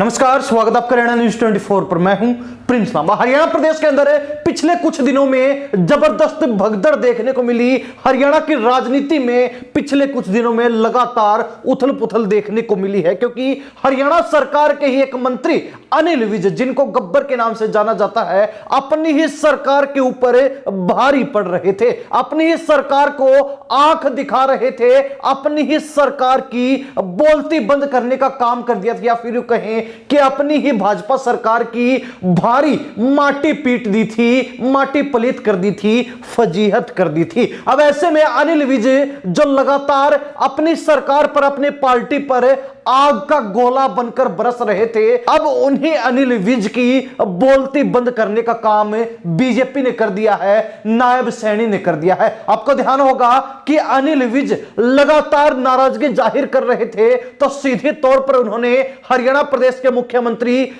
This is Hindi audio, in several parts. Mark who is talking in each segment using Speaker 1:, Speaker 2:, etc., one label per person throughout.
Speaker 1: नमस्कार, स्वागत आपका हरियाणा न्यूज 24 पर। मैं हूं प्रिंस लांबा। हरियाणा प्रदेश के अंदर पिछले कुछ दिनों में जबरदस्त भगदड़ देखने को मिली। हरियाणा की राजनीति में पिछले कुछ दिनों में लगातार उथल पुथल देखने को मिली है, क्योंकि हरियाणा सरकार के ही एक मंत्री अनिल विज, जिनको गब्बर के नाम से जाना जाता है, अपनी ही सरकार के ऊपर भारी पड़ रहे थे, अपनी ही सरकार को आंख दिखा रहे थे, अपनी ही सरकार की बोलती बंद करने का काम कर दिया था, या फिर कहें कि अपनी ही भाजपा सरकार की भारी माटी पीट दी थी, माटी पलीत कर दी थी, फजीहत कर दी थी। अब ऐसे में अनिल विज जो लगातार अपनी सरकार पर, अपनी पार्टी पर आग का गोला बनकर बरस रहे थे, अब उन्हीं अनिल विज की बोलती बंद करने का काम बीजेपी ने कर दिया है, नायब सैनी ने कर दिया है। आपको ध्यान होगा कि अनिल विज लगातार नाराजगी जाहिर कर रहे थे, तो सीधे तौर पर उन्होंने हरियाणा प्रदेश के मुख्यमंत्री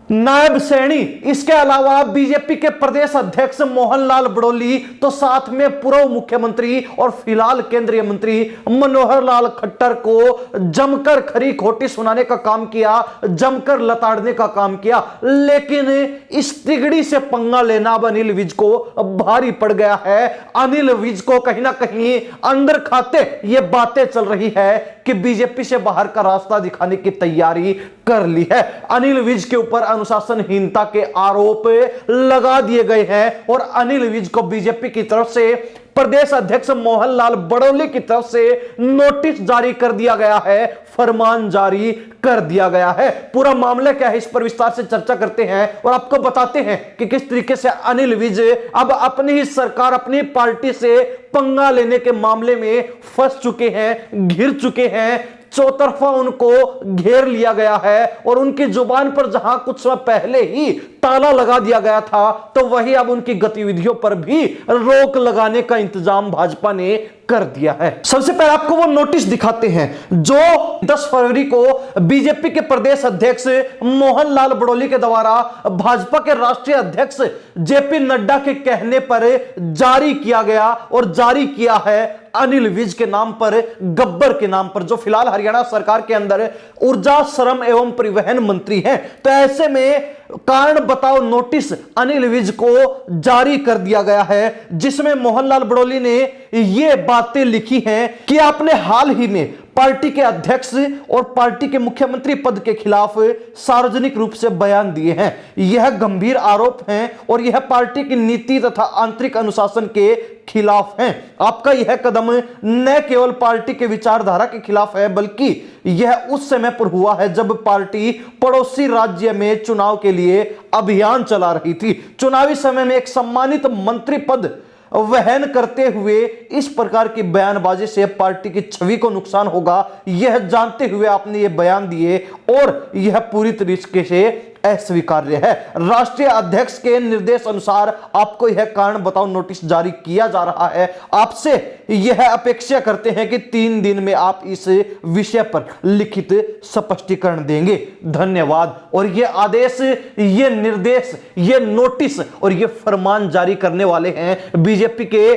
Speaker 1: नायब सैनी, इसके अलावा बीजेपी के प्रदेश अध्यक्ष मोहनलाल बड़ोली, तो साथ में पूर्व मुख्यमंत्री और फिलहाल केंद्रीय मंत्री मनोहर लाल खट्टर को जमकर खरी खोटी सुनाने का काम किया, जमकर लताड़ने का काम किया। लेकिन इस तिगड़ी से पंगा लेना अब अनिल विज को भारी पड़ गया है। अनिल विज को कहीं ना कहीं अंदर खाते ये बातें चल रही है कि बीजेपी से बाहर का रास्ता दिखाने की तैयारी कर ली है। अनिल विज के ऊपर अनुशासनहीनता के आरोप लगा दिए गए हैं और अनिल विज को बीजेपी की तरफ से प्रदेश अध्यक्ष मोहनलाल बड़ोली की तरफ से नोटिस जारी कर दिया गया है, फरमान जारी कर दिया गया है। पूरा मामला क्या है, इस पर विस्तार से चर्चा करते हैं और आपको बताते हैं कि किस तरीके से अनिल विज अब अपनी ही सरकार, अपनी पार्टी से पंगा लेने के मामले में फंस चुके हैं, घिर चुके हैं। चौतरफा उनको घेर लिया गया है और उनकी जुबान पर जहां कुछ समय पहले ही ताला लगा दिया गया था, तो वही अब उनकी गतिविधियों पर भी रोक लगाने का इंतजाम भाजपा ने कर दिया है। सबसे पहले आपको वो नोटिस दिखाते हैं जो 10 फरवरी को बीजेपी के प्रदेश अध्यक्ष मोहनलाल बड़ोली के द्वारा भाजपा के राष्ट्रीय अध्यक्ष जेपी नड्डा के कहने पर जारी किया गया और जारी किया है अनिल विज के नाम पर, गब्बर के नाम पर, जो फिलहाल हरियाणा सरकार के अंदर ऊर्जा, श्रम एवं परिवहन मंत्री हैं। तो ऐसे में कारण बताओ नोटिस अनिल विज को जारी कर दिया गया है, जिसमें मोहनलाल बड़ोली ने यह बातें लिखी हैं कि आपने हाल ही में पार्टी के अध्यक्ष और पार्टी के मुख्यमंत्री पद के खिलाफ सार्वजनिक रूप से बयान दिए हैं। यह गंभीर आरोप हैं और यह पार्टी की नीति तथा आंतरिक अनुशासन के खिलाफ हैं। आपका यह कदम न केवल पार्टी के विचारधारा के खिलाफ है, बल्कि यह उस समय पर हुआ है जब पार्टी पड़ोसी राज्य में चुनाव के लिए अभियान चला रही थी। चुनावी समय में एक सम्मानित मंत्री पद वहन करते हुए इस प्रकार की बयानबाजी से पार्टी की छवि को नुकसान होगा, यह जानते हुए आपने ये बयान दिए और यह पूरी तरीके से अस्वीकार्य है। राष्ट्रीय अध्यक्ष के निर्देश अनुसार आपको यह कारण बताओ नोटिस जारी किया जा रहा है। आपसे यह अपेक्षा करते हैं कि 3 दिन में आप इस विषय पर लिखित स्पष्टीकरण देंगे। धन्यवाद। और यह आदेश, यह निर्देश, यह नोटिस और यह फरमान जारी करने वाले हैं बीजेपी के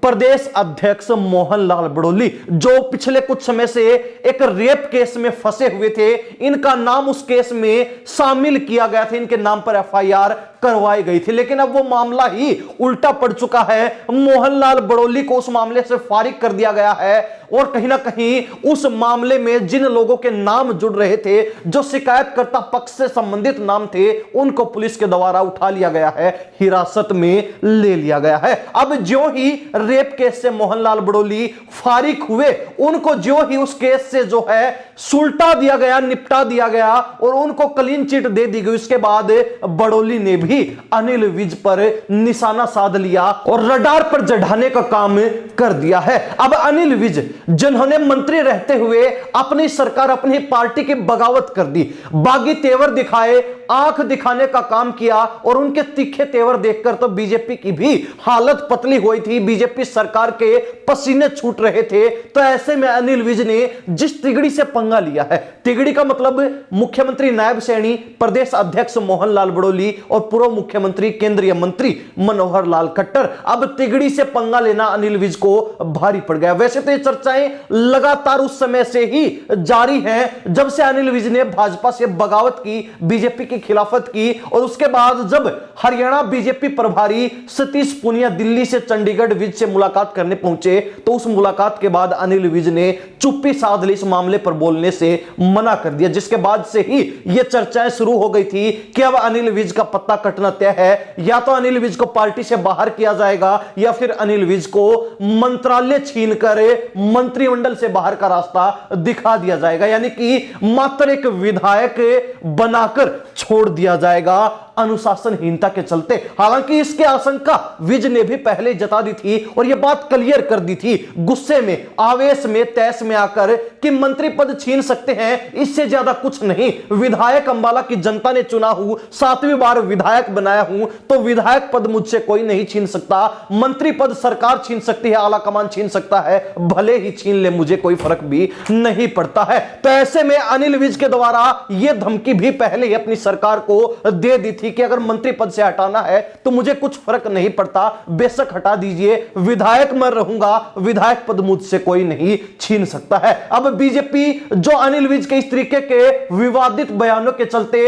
Speaker 1: प्रदेश अध्यक्ष मोहनलाल बड़ोली, जो पिछले कुछ समय से एक रेप केस में फंसे हुए थे। इनका नाम उस केस में शामिल किया गया था, इनके नाम पर एफआईआर करवाई गई थी, लेकिन अब वो मामला ही उल्टा पड़ चुका है। मोहनलाल बड़ोली को उस मामले से फारिग कर दिया गया है और कहीं ना कहीं उस मामले में जिन लोगों के नाम जुड़ रहे थे, जो शिकायतकर्ता पक्ष से संबंधित नाम थे, उनको पुलिस के द्वारा उठा लिया गया है, हिरासत में ले लिया गया है। अब ज्यों ही रेप केस से मोहनलाल बड़ोली फारिग हुए, उनको ज्यों ही उस केस से जो है सुलटा दिया गया, निपटा दिया गया और उनको क्लीन चिट दे दी गई। उसके बाद बड़ोली ने भी अनिल विज पर निशाना साध लिया और रडार पर चढ़ाने का काम कर दिया है। अब अनिल विज, जिन्होंने मंत्री रहते हुए अपनी सरकार, अपनी पार्टी की बगावत कर दी, बागी तेवर दिखाए, आंख दिखाने का काम किया और उनके तीखे तेवर देखकर तो बीजेपी की भी हालत पतली हुई थी, बीजेपी सरकार के पसीने छूट रहे थे। तो ऐसे में अनिल विज ने जिस तिगड़ी से पंगा लिया है, तिगड़ी का मतलब मुख्यमंत्री नायब सैनी, प्रदेश अध्यक्ष मोहनलाल बड़ोली और पूर्व मुख्यमंत्री केंद्रीय मंत्री मनोहर लाल खट्टर। अब तिगड़ी से पंगा लेना अनिल विज को भारी पड़ गया। वैसे तो ये चर्चाएं लगातार उस समय से ही जारी हैं जब से अनिल विज ने भाजपा से बगावत की, बीजेपी की खिलाफत की, और उसके बाद जब हरियाणा बीजेपी प्रभारी सतीश पूनिया दिल्ली से चंडीगढ़ विज से मुलाकात करने पहुंचे, तो उस मुलाकात के बाद अनिल विज ने चुप्पी साध ली, इस मामले पर बोलने से मना कर दिया, जिसके बाद से ही यह चर्चाएं शुरू हो गई थी कि अब अनिल विज का पत्ता कटना तय है। या तो अनिल विज को पार्टी से बाहर किया जाएगा या फिर अनिल विज को मंत्रालय छीनकर मंत्रिमंडल से बाहर का रास्ता दिखा दिया जाएगा, यानी कि मात्र एक विधायक बनाकर छोड़ दिया जाएगा अनुशासनहीनता के चलते। हालांकि इसकी आशंका विज ने भी पहले जता दी थी और यह बात क्लियर कर दी थी गुस्से में, आवेश में, तैश में आकर कि मंत्री पद छीन सकते हैं, इससे ज्यादा कुछ नहीं। विधायक अंबाला की जनता ने चुना हूं, 7वीं बार विधायक बनाया हूं, तो विधायक पद मुझसे कोई नहीं छीन सकता। मंत्री पद सरकार छीन सकती है, आला कमान छीन सकता है, भले ही छीन ले, मुझे कोई फर्क भी नहीं पड़ता है। तो ऐसे में अनिल विज के द्वारा यह धमकी भी पहले ही अपनी सरकार को दे दी थी कि अगर मंत्री पद से हटाना है तो मुझे कुछ फर्क नहीं पड़ता, बेशक हटा दीजिए, विधायक मैं रहूंगा, विधायक पद मुझसे कोई नहीं छीन सकता है। अब बीजेपी जो अनिल विज के इस तरीके के विवादित बयानों के चलते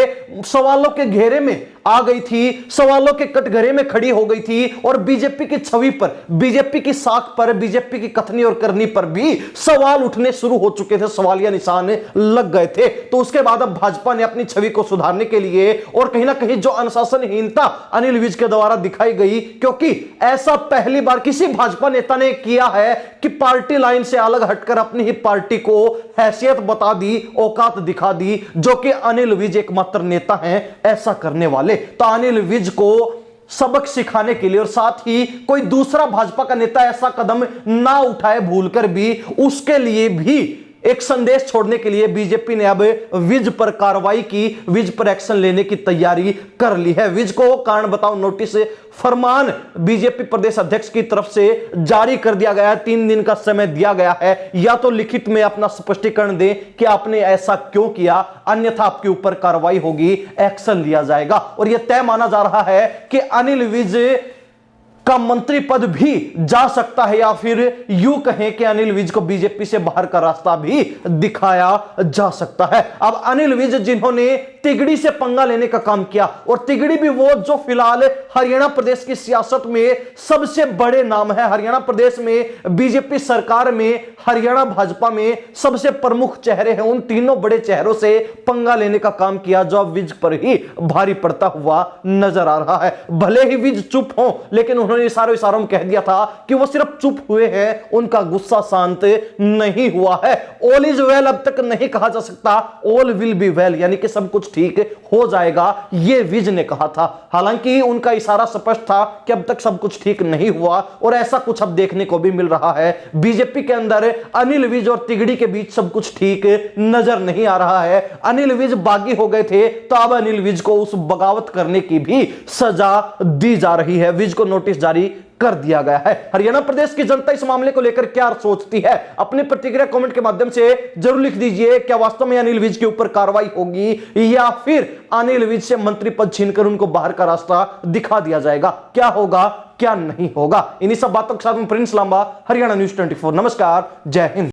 Speaker 1: सवालों के घेरे में आ गई थी, सवालों के कटघरे में खड़ी हो गई थी, और बीजेपी की छवि पर, बीजेपी की साख पर, बीजेपी की कथनी और करनी पर भी सवाल उठने शुरू हो चुके थे, सवालिया निशान लग गए थे। तो उसके बाद अब भाजपा ने अपनी छवि को सुधारने के लिए, और कहीं ना कहीं जो अनुशासनहीनता अनिल विज के द्वारा दिखाई गई, क्योंकि ऐसा पहली बार किसी भाजपा नेता ने किया है कि पार्टी लाइन से अलग हटकर अपनी ही पार्टी को हैसियत बता दी, औकात दिखा दी, जो कि अनिल विज एकमात्र नेता हैं ऐसा करने वाले। तो अनिल विज को सबक सिखाने के लिए, और साथ ही कोई दूसरा भाजपा का नेता ऐसा कदम ना उठाए भूलकर भी, उसके लिए भी एक संदेश छोड़ने के लिए बीजेपी ने अब विज पर कार्रवाई की, विज पर एक्शन लेने की तैयारी कर ली है। विज को कारण बताओ नोटिस फरमान बीजेपी प्रदेश अध्यक्ष की तरफ से जारी कर दिया गया है। 3 दिन का समय दिया गया है, या तो लिखित में अपना स्पष्टीकरण दें कि आपने ऐसा क्यों किया, अन्यथा आपके ऊपर कार्रवाई होगी, एक्शन लिया जाएगा। और यह तय माना जा रहा है कि अनिल विज का मंत्री पद भी जा सकता है, या फिर यूं कहें कि अनिल विज को बीजेपी से बाहर का रास्ता भी दिखाया जा सकता है। अब अनिल विज जिन्होंने तिगड़ी से पंगा लेने का काम किया, और तिगड़ी भी वो जो फिलहाल हरियाणा प्रदेश की सियासत में सबसे बड़े नाम है, हरियाणा प्रदेश में बीजेपी सरकार में, हरियाणा भाजपा में सबसे प्रमुख चेहरे हैं, उन तीनों बड़े चेहरों से पंगा लेने का काम किया, जो अब विज पर ही भारी पड़ता हुआ नजर आ रहा है। भले ही विज चुप हो, लेकिन उन्होंने इशारों में कह दिया था कि वो सिर्फ चुप हुए हैं, उनका गुस्सा शांत नहीं हुआ है। ऑल इज वेल अब तक नहीं कहा जा सकता, ऑल विल बी वेल, यानी कि सब कुछ ठीक हो जाएगा, ये विज ने कहा था। हालांकि उनका इशारा स्पष्ट था कि अब तक सब कुछ ठीक नहीं हुआ, और ऐसा कुछ अब देखने को भी मिल रहा है। बीजेपी के अंदर अनिल विज और तिगड़ी के बीच सब कुछ ठीक नजर नहीं आ रहा है। अनिल विज बागी हो गए थे, तो अब अनिल विज को उस बगावत करने की भी सजा दी जा रही है, विज को नोटिस जारी कर दिया गया है। हरियाणा प्रदेश की जनता इस मामले को लेकर क्या सोचती है, अपनी प्रतिक्रिया कमेंट के माध्यम से जरूर लिख दीजिए। क्या वास्तव में अनिल विज के ऊपर कार्रवाई होगी, या फिर अनिल विज से मंत्री पद छीनकर उनको बाहर का रास्ता दिखा दिया जाएगा? क्या होगा, क्या नहीं होगा, इन्हीं सब बातों के साथ में प्रिंस लांबा, हरियाणा न्यूज़ 24। नमस्कार, जय हिंद।